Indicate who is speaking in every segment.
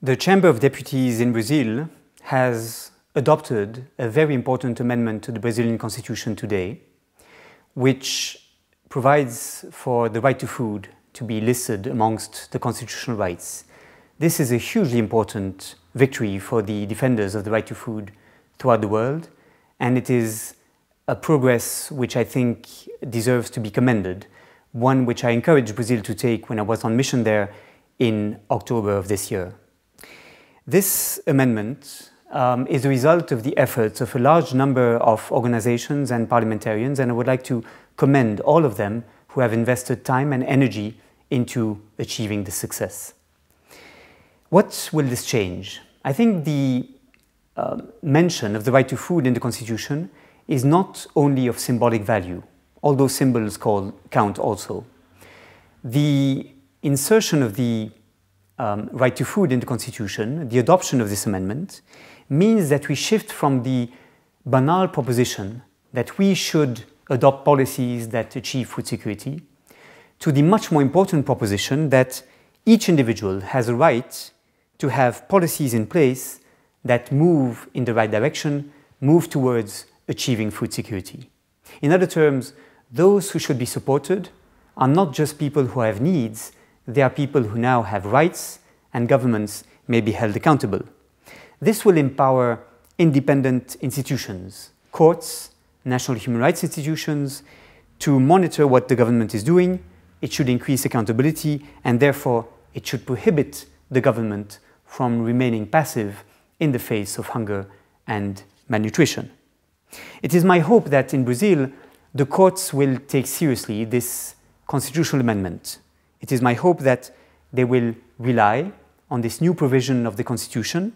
Speaker 1: The Chamber of Deputies in Brazil has adopted a very important amendment to the Brazilian Constitution today, which provides for the right to food to be listed amongst the constitutional rights. This is a hugely important victory for the defenders of the right to food throughout the world, and it is a progress which I think deserves to be commended, one which I encouraged Brazil to take when I was on mission there in October of this year. This amendment is the result of the efforts of a large number of organizations and parliamentarians, and I would like to commend all of them who have invested time and energy into achieving this success. What will this change? I think the mention of the right to food in the Constitution is not only of symbolic value, although symbols count also. The insertion of the right to food in the Constitution, the adoption of this amendment, means that we shift from the banal proposition that we should adopt policies that achieve food security to the much more important proposition that each individual has a right to have policies in place that move in the right direction, move towards achieving food security. In other terms, those who should be supported are not just people who have needs, they are people who now have rights, and governments may be held accountable. This will empower independent institutions, courts, national human rights institutions, to monitor what the government is doing. It should increase accountability, and therefore it should prohibit the government from remaining passive in the face of hunger and malnutrition. It is my hope that in Brazil, the courts will take seriously this constitutional amendment. It is my hope that they will rely on this new provision of the Constitution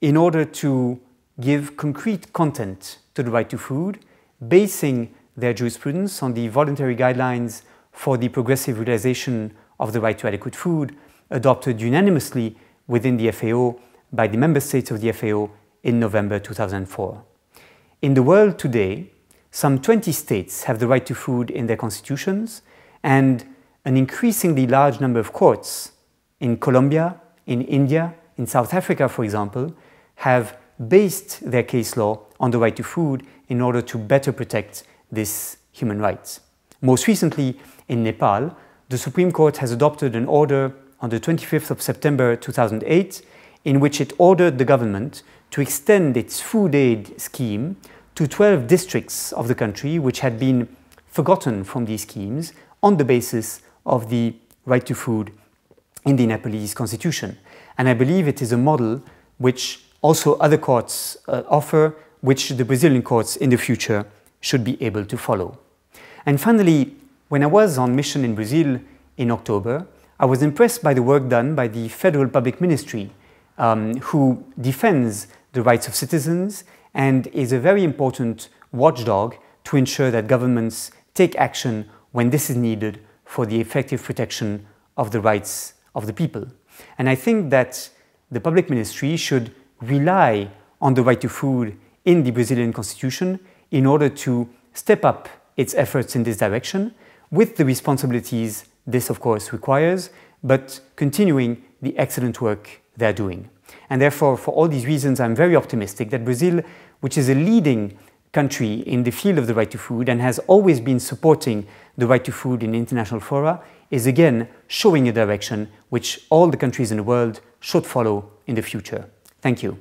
Speaker 1: in order to give concrete content to the right to food, basing their jurisprudence on the voluntary guidelines for the progressive realization of the right to adequate food, adopted unanimously within the FAO by the member states of the FAO in November 2004. In the world today, some 20 states have the right to food in their constitutions, and an increasingly large number of courts in Colombia, in India, in South Africa, for example, have based their case law on the right to food in order to better protect this human right. Most recently, in Nepal, the Supreme Court has adopted an order on the 25th of September 2008 in which it ordered the government to extend its food aid scheme to 12 districts of the country which had been forgotten from these schemes on the basis of the right to food in the Nepalese constitution. And I believe it is a model which also other courts offer, which the Brazilian courts in the future should be able to follow. And finally, when I was on mission in Brazil in October, I was impressed by the work done by the Federal Public Ministry, who defends the rights of citizens and is a very important watchdog to ensure that governments take action when this is needed for the effective protection of the rights of the people. And I think that the public ministry should rely on the right to food in the Brazilian constitution in order to step up its efforts in this direction with the responsibilities this of course requires, but continuing the excellent work they're doing. And therefore, for all these reasons, I'm very optimistic that Brazil, which is a leading country in the field of the right to food and has always been supporting the right to food in international fora, is again showing a direction which all the countries in the world should follow in the future. Thank you.